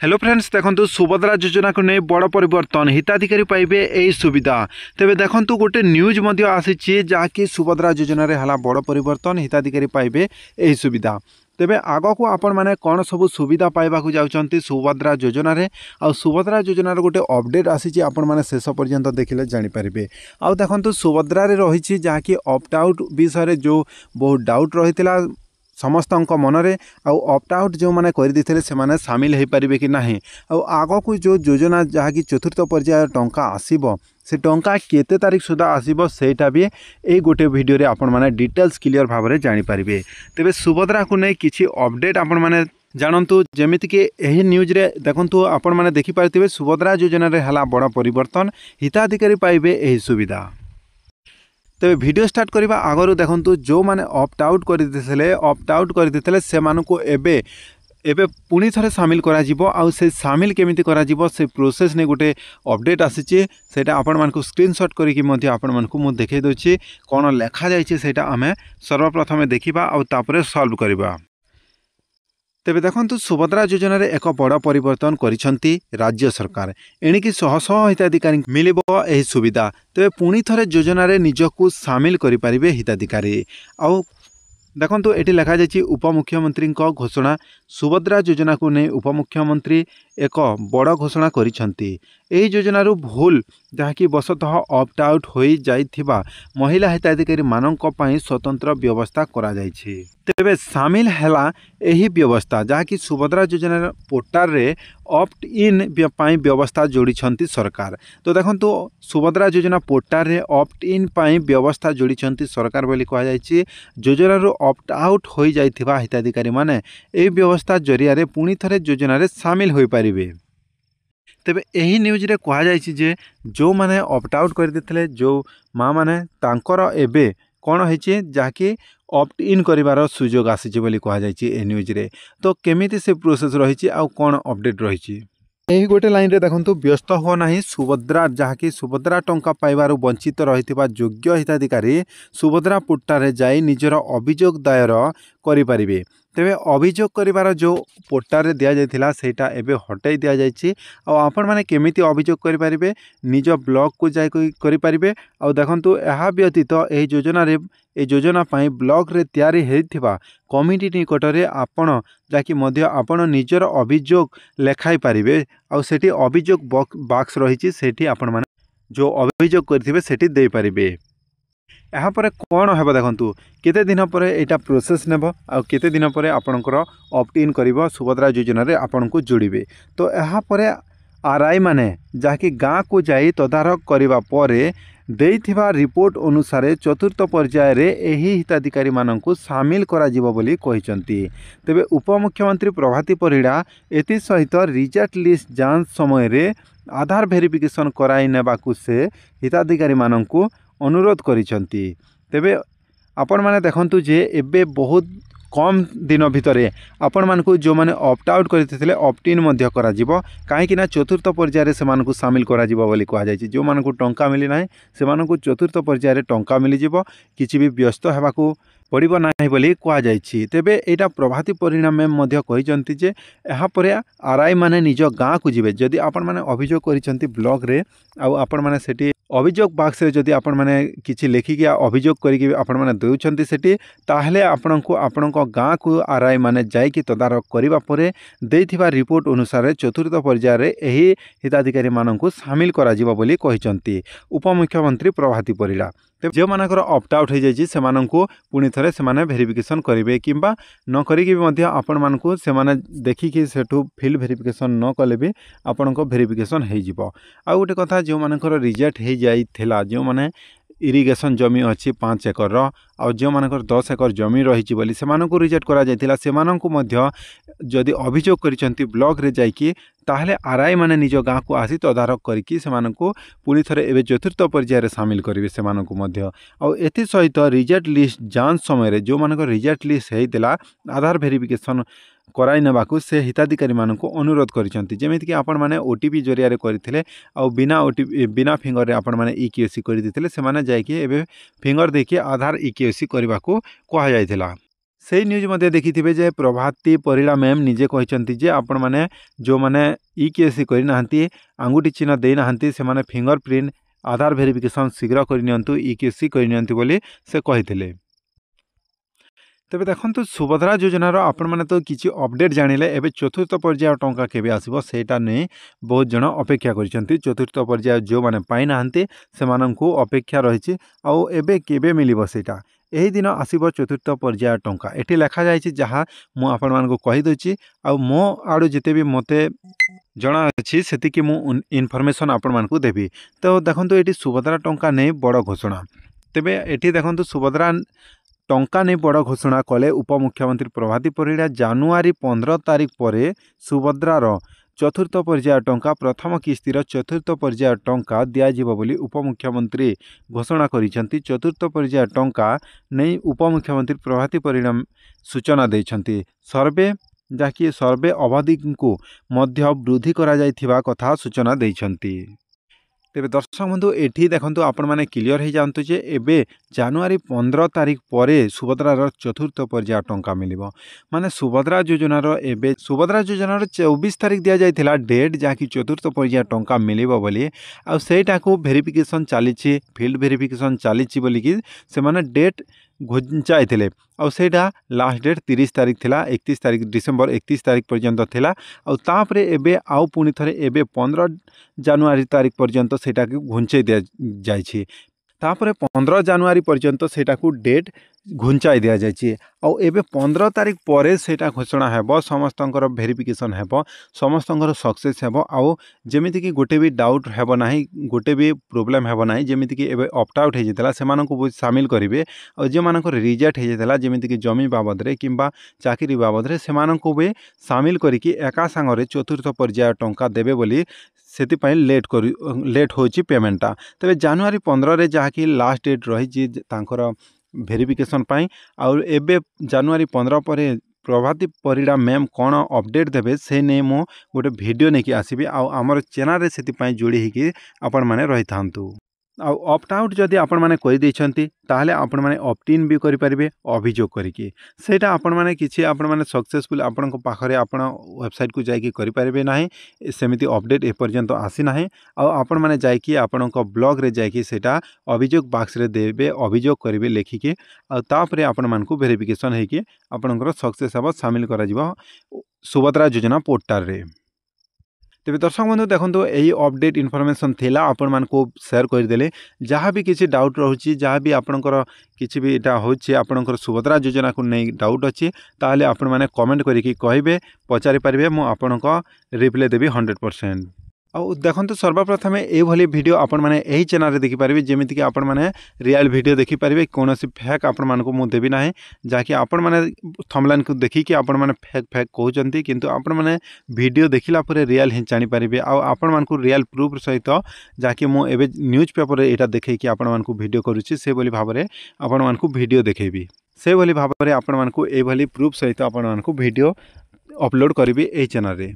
Hello friends देखो सुभद्रा योजना को नहीं बड़ परिवर्तन हिताधिकारी पाइबे यही सुविधा तेरे देखो गोटे न्यूज आसी जहाँकि सुभद्रा योजन है बड़ परिवर्तन हिताधिकारी पाइबे यही सुविधा तेबे आग को आपण मैंने कौन सब सुविधा पाइबा जाउछंती सुभद्रा योजना रे आ सुभद्रा योजनार गोटे अपडेट आसी आपण मैंने शेष पर्यंत देखिले जानीपारे आउ देखो सुभद्रा रही जहाँकि ऑप्ट आउट विषय जो बहुत डाउट रही समस्त मनरे ऑप्ट आउट जो मैंने करदे से सामिल हो पारे कि ना आग को जो योजना जहाँकि चतुर्थ पर्याय टंका आसीबो से टंका केते तारीख सुधा आसीबो सेटा भी ए गोटे वीडियो रे आपण माने डिटेल्स क्लियर भाव में जानीपारे तेबे सुभद्रा को नहीं किसी अपडेट आपण माने जानतु जमीती कि यही न्यूज रे देखंतु आपण माने देखि पारथिबे सुभद्रा योजना रे हला बड़ परिवर्तन हिताधिकारी पाइबे यही सुविधा। तेरे वीडियो स्टार्ट करने आगु देखु जो मैंने ऑप्ट आउट करते से एबे पुणी थे सामिल करा से सामिल केमिति करा से प्रोसेस ने गोटे अपडेट आसी आपण मानकु स्क्रीनशॉट करके आपण मानकु मु देखै दोछि कोन लेखा जाइछि सेटा आमे सर्वप्रथमे देखिबा आ तापरे सॉल्व करबा। तेबे देखंतु सुभद्रा योजना रे एक बड़ परिवर्तन करिसंती राज्य सरकार एणिकी शह शह हिताधिकारी मिलिबो एही सुविधा तेबे पुणी थरे योजना रे निजकु सामिल करि परिबे हिताधिकारी आउ देखंतु एटी लिखा जाइछि उपमुख्यमंत्री घोषणा सुभद्रा योजना को नहीं उपमुख्यमंत्री एक बड़ घोषणा करिसंती एही योजनारू भूल जहाँकि बसतः ऑप्ट आउट हो जाइथिबा महिला हिताधिकारी मानक पई स्वतंत्र व्यवस्था करा जाइछि तेबे सामिल हैला एही व्यवस्था जहाँकि सुभद्रा योजना पोर्टाल रे ऑप्ट इन पाई व्यवस्था जोड़ी सरकार तो देखंतु सुभद्रा योजना पोर्टाल रे ऑप्ट इन पाई व्यवस्था जोड़ी सरकार बोली कहा जाइछि योजनारू ऑप्ट आउट हो जाइथिबा हिताधिकारी माने एही व्यवस्था जरिया रे पुणी थरे योजना रे सामिल होई परिबे। तेबे यही न्यूज रे कहा जाइछि जे जो माने ऑप्ट आउट कर देथिले जो माँ माने तांकर एबे कौन होइछि जाकि ऑप्ट इन करिवार सुजोग आसीछि बोली कहा जाइछि ए न्यूज रे तो केमिति से प्रोसेस रहिछि आ कोन अपडेट रहिछि यही गोटे लाइन रे देखंतु व्यस्त हो नाही सुभद्रा जहाँकि सुभद्रा टंका पाइबार वंचित रहिथिबा योग्य हिताधिकारी सुभद्रा पोर्टाल रे जाई निजर अभियोग दायर करि परिबे तेबे अभियोग करिवार जो पोर्टाल रे दिया जाइथिला सेटा एबे हटाई दिया जाइछि आ आपण माने केमिति अभियोग करि परिबे निज ब्लॉक को जाई करि परिबे आ देखंतु एहा व्यतीत एही योजना रे ए योजना पाई ब्लॉक रे तैयारी हेथिबा कमिटी निकट रे आपण जाकि मध्य आपण निजर अभियोग लेखाई परिबे आ सेठी अभियोग बॉक्स रहिछि सेठी आपण माने जो अभियोग करथिबे सेठी देई परिबे। यहाँ पर कौन है देखु केते दिन पर यहाँ प्रोसेस नेब आ केते दिन पर आपणकर ऑप्ट इन कर सुभद्रा योजना रे आपन को जोड़े तो यहाँ पर आरआई माने जहाँकि गाँव को जाई तदारख करबा परे देइथिबा रिपोर्ट अनुसार चतुर्थ पर्याय रे एही हिताधिकारी माननकु सामिल करा जिवो बोली कहिसंती तेबे उपमुख्यमंत्री प्रभाती परिड़ा एति सहित रिजल्ट लिस्ट जांच समय रे आधार वेरिफिकेशन कराई नेबाकु से हिताधिकारी माननकु अनुरोध करिसंती तेबे आपण माने देखंतु जे एबे बहुत कम दिन भितर आपण मानकु जो माने ऑप्ट आउट करथिले ऑप्ट इन मध्य करा जिवो काहे कि ना चतुर्थ पर्याय रे से मानकु शामिल करा जिवो बोली कहा जायछि जो मानकु टंका मिली नाही से मानकु चतुर्थ पर्याय रे टंका मिली जिवो किछि भी व्यस्त हेबाकू पड़िबो नाही बोली कहा जायछि तेबे एटा प्रभाती परिणाम में मध्य कहिसंती जे एहा परे आरआई माने निज गाँ को जिवे जदि आपण माने अभियोग करिसंती ब्लॉक रे आ आपण माने सेठी अभियोग बॉक्स रे जदि आपण माने किछि लेखिक अभियोग करिकि आपण माने देउछंती सेठी ताहले आपणको आपणको गाँ को आरआई माने जाई कि तदारख करिबा परे देइथिबा रिपोर्ट अनुसार चतुर्थ पर्याय रे एही हिताधिकारी माननकु शामिल करा जिवो बोली कहिसंती उपमुख्यमंत्री प्रभाती परिड़ा जो मानकर ऑप्ट आउट हो जाइए से माननकु पुणी थरे से माने वेरिफिकेशन करेंगे किंबा न करिकि भी आपण मानकु से माने देखिकी सेठू फिल वेरिफिकेशन न कले भी आपण को वेरिफिकेशन हो जिवो आ गोटे कथा जो मानकर रिजेक्ट हो जाइथिला जो माने इरिगेशन जमी अच्छी 5 एकर आ जो मानकर 10 एकर जमी रही बोली से मानकु रिजेक्ट करा जाइथिला से मानकु मध्य जदि अभियोग करिसंती ब्लॉक रे जाइकी ताहले आरआई माने निज गाँ को आसी तदारख करिकि से मानकु पुणी थरे एबे चतुर्थ पर्याय रे शामिल करिवे से मानकु मध्य आ एथि सहित रिजल्ट लिस्ट जांच समय रे जो मानकर रिजल्ट लिस्ट हेइतिला आधार वेरिफिकेशन कराई नेबाकू से हिताधिकारी मानकु अनुरोध करिसंती जेमिति कि आपण माने ओटीपी जरिया रे करथिले आ बिना ओटीपी बिना फिंगर रे आपण माने ईकेसी करि दिथिले से माने जाय कि एबे फिंगर देखि आधार ईकेसी करबाकू कहा जायथिला। से न्यूज मध्य देखिथिबे जे प्रभाती परिड़ा मैम निजे कहते जे आपण मैंने जो मैंने ईकेएससी करना आंगुठी चिन्ह देना से फिंगर प्रिंट आधार वेरिफिकेशन शीघ्र करनियंतु ईकेएससी करनियंतु बोली से कहिथिले। तेबे देखंतु सुभद्रा योजनार आपण मैंने तो किसी अपडेट जानिले एबे चतुर्थ पर्याय टंका केबे आसीबो सेटा नै बहुत जन अपेक्षा करिसेंती। चतुर्थ पर्याय जो माने पाई नाहंती सेमानंकु अपेक्षा रहिछि आउ एबे केबे मिलिबो सेटा एही दिन आसीबो चतुर्थ पर्याय टंका। एठी लेखा जायछि जहाँ मु आपण मानकु कहि दोछि आउ मो आडू जेते भी मते जणा अछि सेतिकि मु इनफॉरमेशन आपण मानकु देबी। तो देखंतु एठी सुभद्रा टंका नै बड़ घोषणा। तेबे एठी देखंतु सुभद्रा टंका नहीं बड़ घोषणा कले उपमुख्यमंत्री प्रभाती परिड़ा। जानुआरी 15 तारिख पर सुभद्रार चतुर्थ पर्याय टंका प्रथम किस्तिर चतुर्थ पर्याय टंका दियाजिबो बोली उपमुख्यमंत्री घोषणा करिसेंती। चतुर्थ पर्याय टंका नहीं उपमुख्यमंत्री प्रभाती परिड़ा सूचना देइछंती। सर्वे अवधि को मध्य वृद्धि करा जायथिबा कथा सूचना देइछंती। तेरे दर्शक बंधु एठी देखंतु आपण माने क्लियर हो जातु जे एबे जानुआरी 15 तारिख पर सुभद्रार चतुर्थ पर्याय टंका मिलिबो। माने सुभद्रा योजनार एबे सुभद्रा योजनार 24 तारिख दिया जायथिला डेट जहाँकि चतुर्थ पर्याय टंका मिलिबो बोली आ सेटा को वेरिफिकेशन चलीछि फील्ड वेरिफिकेशन चलीछि बोली कि से माने डेट घुंचाई आउ सेटा लास्ट डेट 30 तारिख थिला 31 तारिख डिसेंबर 31 तारिख पर्यंत थिला आउ तापरे एबे आउ पुनी थरे एबे 15 जानुआरी तारिख पर्यंत सेटा को घुंचाई दिया जायछि। तापरे 15 जानुआरी पर्यंत सेटा को डेट घुंचाई दिया जायछि आउ एबे 15 तारिख पर सेटा घोषणा हेबो समस्तंकर वेरिफिकेशन हेबो समस्तंकर सक्सेस हेबो आउ जेमिति कि गोटे भी डाउट हेबो नाही गोटे भी प्रॉब्लम हेबो नाही जेमिति कि एबे ऑप्ट आउट हे जितला सेमानंकु शामिल करिवे और जे मानकर रिजेक्ट हे जितला जेमिति कि जमी बाबद रे किंबा चाकरी बाबद रे सेमानंकु भी शामिल करिकि एका संगरे चतुर्थ पर्याय टंका देबे बोली सेति लेट होची पेमेंटा। तबे जानुआरी 15 रे जहाँकि लास्ट डेट रही तांकर वेरिफिकेशन पाई आउ एबे जानुआरी 15 पर प्रभाती परिड़ा मैम कौन अपडेट देबे से ने मो गोटे वीडियो नेकी आसीबी आउ हमर चैनल रे सेति पाई जोड़ी हिकी आपण माने रही थांतु। आउ ऑप्ट आउट जदि आपण माने कहि दैछंती ताहले आपण माने ऑप्ट इन भी करि परिबे अभियोग करिकि सेटा आपण माने किछि आपण माने सक्सेसफुल आपण को पाखरे आपण वेबसाइट को जाई कि करि परिबे नाही सेमिति अपडेट ए पर्यंत आसी नाही आउ आपण माने जाई कि आपण को ब्लॉग रे जाई कि सेटा अभियोग बॉक्स रे देबे अभियोग करिवे लेखिके आउ तापरे आपण मानकु वेरिफिकेशन हे कि आपनकर सक्सेस हबो शामिल करा जिवो सुभद्रा योजना पोर्टल रे। तेरे दर्शक बंधु देखो यही अपडेट इनफॉरमेशन थिला आपण मान को शेयर करदेले जहाँ भी किसी डाउट रोचे जहाँ भी आपणकर किसी भी इटा होचे आपणकर सुभद्रा योजना को नहीं डाउट अच्छी ताहले आपण माने कमेंट करिकि कहिबे पचारि पारिबे मु आपणक रिप्लाई देबी 100%। आउ देखंतु सर्वप्रथम ये वीडियो आपण माने यही चैनल रे देखि पारिबे जेमिति कि आपण माने रियल वीडियो देखि पारिबे कोनोसी फेक आपण मान को मु देबी नाही जाकि आपण माने थंबनेल को देखि कि आपण माने फेक कहउचंती किंतु आपण माने वीडियो देखिला परे रियल ही जानि पारिबे आउ आपण मान को रियल प्रूफ सहित जाकि मु एबे न्यूज पेपर रे एटा देखै कि आपण मान को वीडियो करूची से बोली भाबरे आपण मान को वीडियो देखैबी से बोली भाबरे आपण मान को ए भली प्रूफ सहित आपण मान को वीडियो अपलोड करिबी ए चैनल रे।